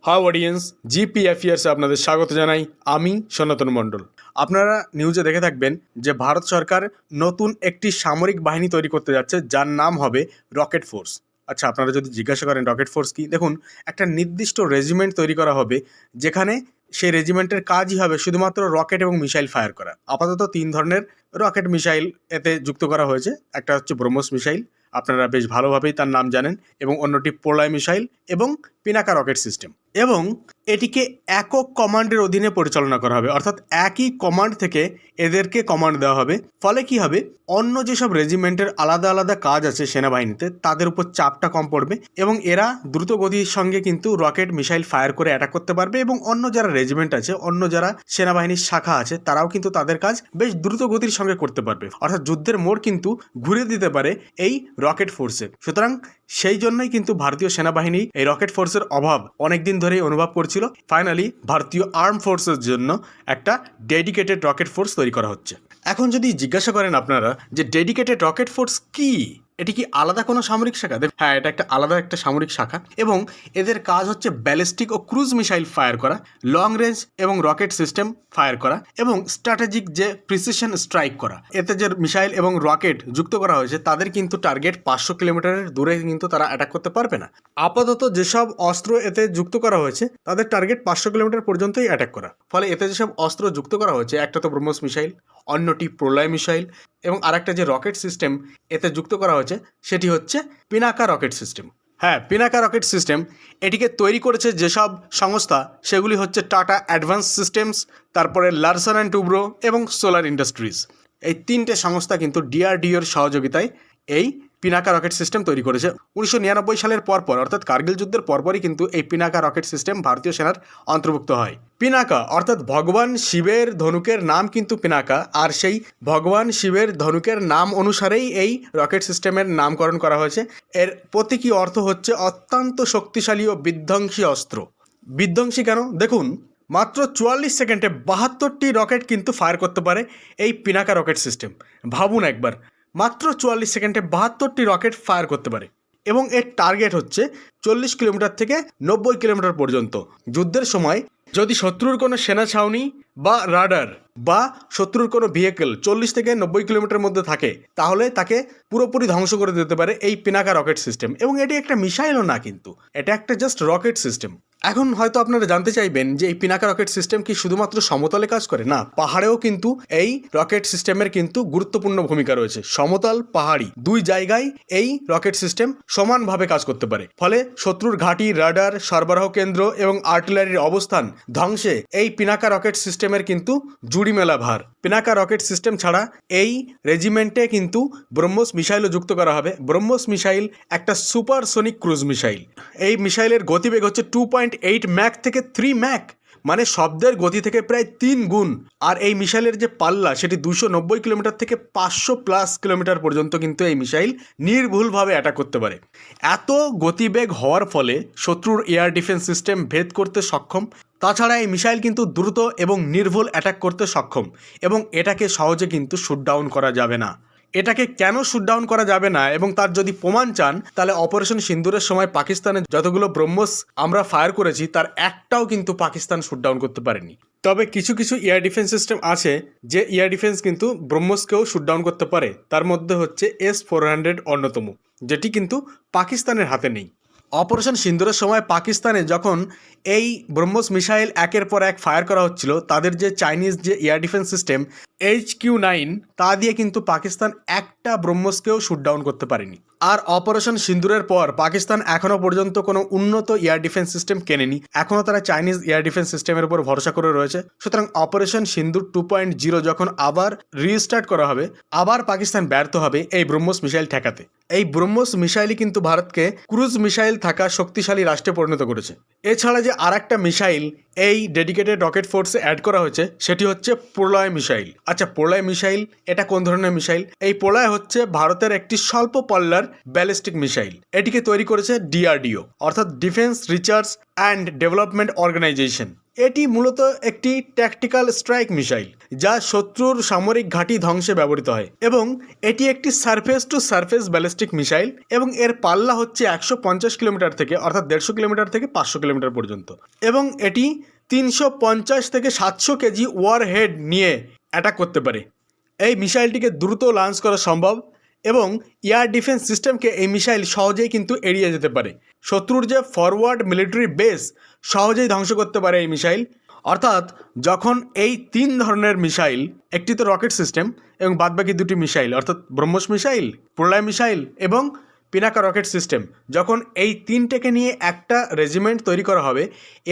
How audience, জিপিএফইআরসে আপনাদের স্বাগত জানাই। আমি সনাতন মণ্ডল। আপনারা নিউজে দেখে থাকবেন যে ভারত সরকার নতুন একটি সামরিক বাহিনী তৈরি করতে যাচ্ছে, যার নাম হবে রকেট ফোর্স। আচ্ছা, আপনারা যদি জিজ্ঞাসা করেন রকেট ফোর্স কি, দেখুন, একটা নির্দিষ্ট রেজিমেন্ট তৈরি করা হবে, যেখানে সেই রেজিমেন্টের কাজই হবে শুধুমাত্র রকেট এবং মিসাইল ফায়ার করা। আপাতত 3 ধরনের রকেট মিসাইল এতে যুক্ত করা হয়েছে। একটা হচ্ছে ব্রহ্মস মিসাইল, আপনারা বেশ ভালোভাবেই তার নাম জানেন, এবং অন্যটি পোলায় মিসাইল এবং পিনাকা রকেট সিস্টেম। এবং এটিকে একক কমান্ডের অধীনে পরিচালনা করা হবে, অর্থাৎ একই কমান্ড থেকে এদেরকে কমান্ড দেওয়া হবে। ফলে কি হবে, অন্য যেসব রেজিমেন্টের আলাদা আলাদা কাজ আছে সেনাবাহিনীতে, তাদের উপর চাপটা কম পড়বে এবং এরা দ্রুত গতির সঙ্গে কিন্তু রকেট মিসাইল ফায়ার করে অ্যাটাক করতে পারবে। এবং অন্য যারা রেজিমেন্ট আছে, অন্য যারা সেনাবাহিনীর শাখা আছে, তারাও কিন্তু তাদের কাজ বেশ দ্রুত গতির সঙ্গে করতে পারবে। অর্থাৎ যুদ্ধের মোড় কিন্তু ঘুরে দিতে পারে এই রকেট ফোর্সের। সুতরাং সেই জন্যই কিন্তু ভারতীয় সেনাবাহিনী এই রকেট ফোর্সের অভাব অনেকদিন ধরেই অনুভব করছিল। ফাইনালি ভারতীয় আর্ম ফোর্সের জন্য একটা ডেডিকেটেড রকেট ফোর্স তৈরি করা হচ্ছে। এখন যদি জিজ্ঞাসা করেন আপনারা যে ডেডিকেটেড রকেট ফোর্স কি, এটি কি আলাদা কোনো সামরিক শাখা? হ্যাঁ, এটা একটা আলাদা একটা সামরিক শাখা এবং এদের কাজ হচ্ছে ব্যালিস্টিক ও ক্রুজ মিসাইল ফায়ার করা, লং রেঞ্জ এবং রকেট সিস্টেম ফায়ার করা এবং স্ট্র্যাটেজিক যে প্রিসিশন স্ট্রাইক করা। এতে যে মিসাইল এবং রকেট যুক্ত করা হয়েছে, তাদের কিন্তু টার্গেট 500 কিলোমিটারের দূরে কিন্তু তারা অ্যাটাক করতে পারবে না। আপাতত যেসব অস্ত্র এতে যুক্ত করা হয়েছে, তাদের টার্গেট 500 কিলোমিটার পর্যন্তই অ্যাটাক করা। ফলে এতে যেসব অস্ত্র যুক্ত করা হয়েছে, একটা তো ব্রহ্মস মিসাইল, অন্যটি প্রলয় মিসাইল এবং আরেকটা যে রকেট সিস্টেম এতে যুক্ত করা হয়েছে, সেটি হচ্ছে পিনাকা রকেট সিস্টেম। হ্যাঁ, পিনাকা রকেট সিস্টেম এটিকে তৈরি করেছে যেসব সংস্থা, সেগুলি হচ্ছে টাটা অ্যাডভান্স সিস্টেমস, তারপরে লারসন অ্যান্ড টুব্রো এবং সোলার ইন্ডাস্ট্রিজ। এই 3টে সংস্থা কিন্তু ডিআরডিওর সহযোগিতায় এই পিনাকা রকেট সিস্টেম তৈরি করেছে। 1999 সালের পরপর, অর্থাৎ কার্গিল যুদ্ধের পরপরই কিন্তু এই পিনাকা রকেট সিস্টেম ভারতীয় সেনার অন্তর্ভুক্ত হয়। পিনাকা অর্থাৎ ভগবান শিবের ধনুকের নাম কিন্তু পিনাকা, আর সেই ভগবান শিবের ধনুকের নাম অনুসারেই এই রকেট সিস্টেমের নামকরণ করা হয়েছে। এর প্রতীকী অর্থ হচ্ছে অত্যন্ত শক্তিশালী ও বিধ্বংসী অস্ত্র। বিধ্বংসী কেন? দেখুন, মাত্র 44 সেকেন্ডে 72টি রকেট কিন্তু ফায়ার করতে পারে এই পিনাকা রকেট সিস্টেম। ভাবুন একবার, মাত্র 44 সেকেন্ডে 72টি রকেট ফায়ার করতে পারে এবং এর টার্গেট হচ্ছে 40 কিলোমিটার থেকে 90 কিলোমিটার পর্যন্ত। যুদ্ধের সময় যদি শত্রুর কোনো সেনা ছাউনি বা রাডার বা শত্রুর কোনো ভেহিকেল 40 থেকে 90 কিলোমিটার মধ্যে থাকে, তাহলে তাকে পুরোপুরি ধ্বংস করে দিতে পারে এই পিনাকা রকেট সিস্টেম। এবং এটি একটা মিসাইলও না, কিন্তু এটা একটা জাস্ট রকেট সিস্টেম। এখন হয়তো আপনারা জানতে চাইবেন যে এই পিনাকা রকেট সিস্টেম কি শুধুমাত্র সমতলে কাজ করে? না, পাহাড়েও কিন্তু এই রকেট সিস্টেমের কিন্তু গুরুত্বপূর্ণ ভূমিকা রয়েছে। সমতল, পাহাড়ি দুই জায়গায় এই রকেট সিস্টেম সমানভাবে কাজ করতে পারে। ফলে শত্রুর ঘাঁটি, রাডার, সরবরাহ কেন্দ্র এবং আর্টিলারির অবস্থান ধ্বংসে এই পিনাকা রকেট সিস্টেমের কিন্তু জুড়ি মেলা ভার। পিনাকা রকেট সিস্টেম ছাড়া এই রেজিমেন্টে কিন্তু ব্রহ্মস মিসাইলও যুক্ত করা হবে। ব্রহ্মস মিসাইল একটা সুপারসোনিক ক্রুজ মিসাইল। এই মিসাইলের গতিবেগ হচ্ছে 2.8 ম্যাক থেকে 3 ম্যাক, মানে শব্দের গতি থেকে প্রায় 3 গুণ। আর এই মিসাইলের যে পাল্লা, সেটি 290 কিলোমিটার থেকে 500+ কিলোমিটার পর্যন্ত কিন্তু এই মিসাইল নির্ভুলভাবে অ্যাটাক করতে পারে। এত গতিবেগ হওয়ার ফলে শত্রুর এয়ার ডিফেন্স সিস্টেম ভেদ করতে সক্ষম। তাছাড়া এই মিসাইল কিন্তু দ্রুত এবং নির্ভুল অ্যাটাক করতে সক্ষম এবং এটাকে সহজে কিন্তু শুটডাউন করা যাবে না। এটাকে কেন শুটডাউন করা যাবে না এবং তার যদি প্রমাণ চান, তাহলে অপারেশন সিন্দুরের সময় পাকিস্তানে যতগুলো ব্রহ্মস আমরা ফায়ার করেছি, তার একটাও কিন্তু পাকিস্তান শুটডাউন করতে পারেনি। তবে কিছু কিছু এয়ার ডিফেন্স সিস্টেম আছে যে এয়ার ডিফেন্স কিন্তু ব্রহ্মসকেও শুটডাউন করতে পারে। তার মধ্যে হচ্ছে S-400 অন্যতম, যেটি কিন্তু পাকিস্তানের হাতে নেই। অপারেশন সিন্দুরের সময় পাকিস্তানে যখন এই ব্রহ্মস মিসাইল একের পর এক ফায়ার করা হচ্ছিল, তাদের যে চাইনিজ যে এয়ার ডিফেন্স সিস্টেম HQ-9, তা দিয়ে কিন্তু পাকিস্তান একটা ব্রহ্মসকেও শুটডাউন করতে পারেনি। আর অপারেশন সিন্দুরের পর পাকিস্তান এখনও পর্যন্ত কোনো উন্নত এয়ার ডিফেন্স সিস্টেম কেনেনি। এখনও তারা চাইনিজ এয়ার ডিফেন্স সিস্টেমের উপর ভরসা করে রয়েছে। সুতরাং অপারেশন সিন্দুর 2.0 যখন আবার রিস্টার্ট করা হবে, আবার পাকিস্তান ব্যর্থ হবে এই ব্রহ্মস মিসাইল ঠেকাতে। এই ব্রহ্মস মিসাইলই কিন্তু ভারতকে ক্রুজ মিসাইল থাকা শক্তিশালী রাষ্ট্রে পরিণত করেছে। এছাড়া যে আরেকটা মিসাইল এই ডেডিকেটেড রকেট ফোর্সে অ্যাড করা হয়েছে, সেটি হচ্ছে প্রলয় মিসাইল। আচ্ছা, প্রলয় মিসাইল এটা কোন ধরনের মিসাইল? এই প্রলয় হচ্ছে ভারতের একটি স্বল্প পল্লার ব্যালিস্টিক মিসাইল। এটিকে তৈরি করেছে ডিআরডিও, অর্থাৎ defence research and development organisation. এটি মূলত একটি ট্যাকটিক্যাল স্ট্রাইক মিসাইল যা শত্রুর সামরিক ঘাঁটি ধ্বংসে ব্যবহৃত হয় এবং এটি একটি surface two surface ballistic missile এবং এর পাল্লা হচ্ছে 150 কিলোমিটার থেকে অর্থাৎ 150 কিলোমিটার থেকে 500 কিলোমিটার পর্যন্ত এবং এটি 350 থেকে 700 কেজি ওয়ারহেড নিয়ে অ্যাটাক করতে পারে। এই মিসাইলটিকে দ্রুত লঞ্চ করা সম্ভব এবং এয়ার ডিফেন্স সিস্টেমকে এই মিসাইল সহজেই কিন্তু এড়িয়ে যেতে পারে। শত্রুর যে ফরওয়ার্ড মিলিটারি বেস সহজেই ধ্বংস করতে পারে এই মিসাইল। অর্থাৎ যখন এই 3 ধরনের মিসাইল, একটি তো রকেট সিস্টেম এবং বাদবাকি 2টি মিসাইল অর্থাৎ ব্রহ্মস মিসাইল, প্রলয় মিসাইল এবং পিনাকা রকেট সিস্টেম, যখন এই 3টেকে নিয়ে একটা রেজিমেন্ট তৈরি করা হবে,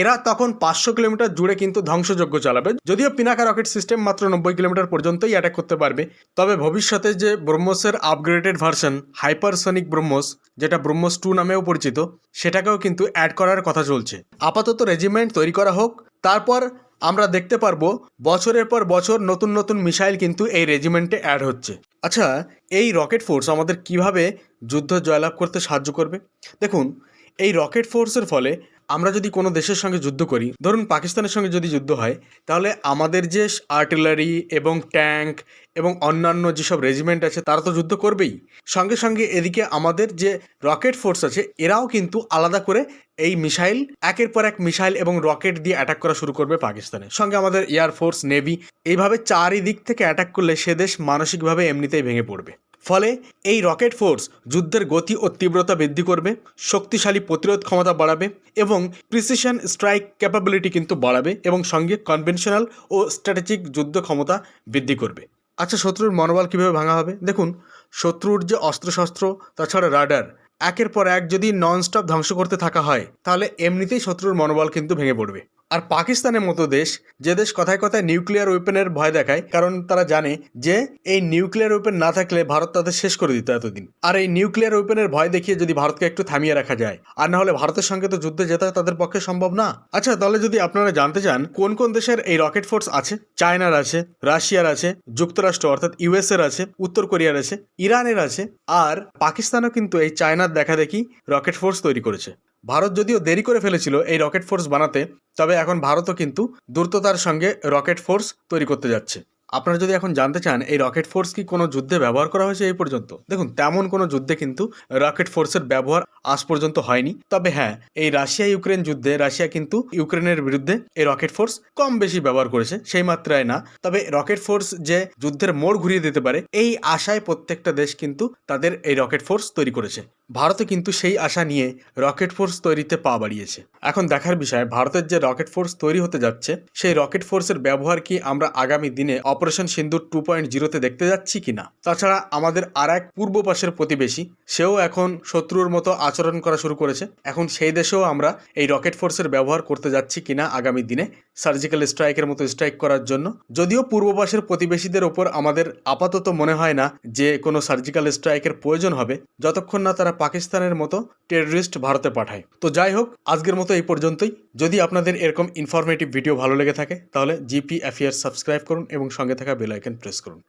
এরা তখন 500 কিলোমিটার জুড়ে কিন্তু ধ্বংসযজ্ঞ চালাবে। যদিও পিনাকা রকেট সিস্টেম মাত্র 90 কিলোমিটার পর্যন্তই অ্যাটাক করতে পারবে, তবে ভবিষ্যতে যে ব্রহ্মসের আপগ্রেডেড ভার্সন হাইপারসনিক ব্রহ্মস, যেটা ব্রহ্মস 2 নামেও পরিচিত, সেটাকেও কিন্তু অ্যাড করার কথা চলছে। আপাতত রেজিমেন্ট তৈরি করা হোক, তারপর আমরা দেখতে পারবো বছরের পর বছর নতুন নতুন মিসাইল কিন্তু এই রেজিমেন্টে অ্যাড হচ্ছে। আচ্ছা, এই রকেট ফোর্স আমাদের কিভাবে যুদ্ধ জয়লাভ করতে সাহায্য করবে? দেখুন, এই রকেট ফোর্সের ফলে আমরা যদি কোনো দেশের সঙ্গে যুদ্ধ করি, ধরুন পাকিস্তানের সঙ্গে যদি যুদ্ধ হয়, তাহলে আমাদের যে আর্টিলারি এবং ট্যাঙ্ক এবং অন্যান্য যেসব রেজিমেন্ট আছে তারা তো যুদ্ধ করবেই, সঙ্গে সঙ্গে এদিকে আমাদের যে রকেট ফোর্স আছে এরাও কিন্তু আলাদা করে এই মিসাইল, একের পর এক মিসাইল এবং রকেট দিয়ে অ্যাটাক করা শুরু করবে পাকিস্তানে। সঙ্গে আমাদের এয়ারফোর্স, নেভি, এইভাবে চারিদিক থেকে অ্যাটাক করলে সে দেশ মানসিকভাবে এমনিতেই ভেঙে পড়বে। ফলে এই রকেট ফোর্স যুদ্ধের গতি ও তীব্রতা বৃদ্ধি করবে, শক্তিশালী প্রতিরোধ ক্ষমতা বাড়াবে এবং প্রিসিশন স্ট্রাইক ক্যাপাবিলিটি কিন্তু বাড়াবে এবং সঙ্গে কনভেনশনাল ও স্ট্র্যাটেজিক যুদ্ধ ক্ষমতা বৃদ্ধি করবে। আচ্ছা, শত্রুর মনোবল কীভাবে ভাঙা হবে? দেখুন, শত্রুর যে অস্ত্রশস্ত্র, তাছাড়া রাডার, একের পর এক যদি ননস্টপ ধ্বংস করতে থাকা হয় তাহলে এমনিতেই শত্রুর মনোবল কিন্তু ভেঙে পড়বে। আর পাকিস্তানের মতো দেশ, যে দেশ কথায় কথায় নিউক্লিয়ার ওয়েপেনের ভয় দেখায়, কারণ তারা জানে যে এই নিউক্লিয়ার ওয়েপেন না থাকলে ভারত তাদের শেষ করে দিত এতদিন। আর এই নিউক্লিয়ার ওয়েপেনের ভয় দেখিয়ে যদি ভারতকে একটু থামিয়ে রাখা যায়, আর না হলে ভারতের সঙ্গে তো যুদ্ধে জেতা তাদের পক্ষে সম্ভব না। আচ্ছা, তাহলে যদি আপনারা জানতে চান কোন কোন দেশের এই রকেট ফোর্স আছে, চায়নার আছে, রাশিয়ার আছে, যুক্তরাষ্ট্র অর্থাৎ ইউএস এর আছে, উত্তর কোরিয়ার আছে, ইরানের আছে, আর পাকিস্তানও কিন্তু এই চায়নার দেখা দেখি রকেট ফোর্স তৈরি করেছে। ভারত যদিও দেরি করে ফেলেছিল এই রকেট ফোর্স বানাতে, তবে এখন ভারতও কিন্তু দ্রুততার সঙ্গে রকেট ফোর্স তৈরি করতে যাচ্ছে। আপনারা যদি এখন জানতে চান এই রকেট ফোর্স কি কোনো যুদ্ধে ব্যবহার করা হয়েছে এই পর্যন্ত, দেখুন তেমন কোনো যুদ্ধে কিন্তু রকেট ফোর্সের ব্যবহার আজ পর্যন্ত হয়নি। তবে হ্যাঁ, এই রাশিয়া ইউক্রেন যুদ্ধে রাশিয়া কিন্তু ইউক্রেনের বিরুদ্ধে এই রকেট ফোর্স কম বেশি ব্যবহার করেছে, সেই মাত্রায় না। তবে রকেট ফোর্স যে যুদ্ধের মোড় ঘুরিয়ে দিতে পারে, এই আশায় প্রত্যেকটা দেশ কিন্তু তাদের এই রকেট ফোর্স তৈরি করেছে। ভারতও কিন্তু সেই আশা নিয়ে রকেট ফোর্স তৈরিতে পা বাড়িয়েছে। এখন দেখার বিষয়, ভারতের যে রকেট ফোর্স তৈরি হতে যাচ্ছে সেই রকেট ফোর্সের ব্যবহার কি আমরা আগামী দিনে অপারেশন সিন্দুর 2.0-তে দেখতে যাচ্ছি কিনা। তাছাড়া আমাদের আর এক পূর্ব পাশের প্রতিবেশী, সেও এখন শত্রুর মতো আচরণ করা শুরু করেছে। এখন সেই দেশেও আমরা এই রকেট ফোর্সের ব্যবহার করতে যাচ্ছি কিনা আগামী দিনে সার্জিক্যাল স্ট্রাইকের মতো স্ট্রাইক করার জন্য। যদিও পূর্ব পাশের প্রতিবেশীদের ওপর আমাদের আপাতত মনে হয় না যে কোনো সার্জিক্যাল স্ট্রাইকের প্রয়োজন হবে, যতক্ষণ না তারা পাকিস্তানের মতো টেররিস্ট ভারতে পাঠায়। তো যাই হোক, আজকের মতো এই পর্যন্তই। যদি আপনাদের এরকম ইনফরমেটিভ ভিডিও ভালো লেগে থাকে তাহলে জিপি অ্যাফেয়ার্স সাবস্ক্রাইব করুন এবং সঙ্গে থাকা বেল আইকন প্রেস করুন।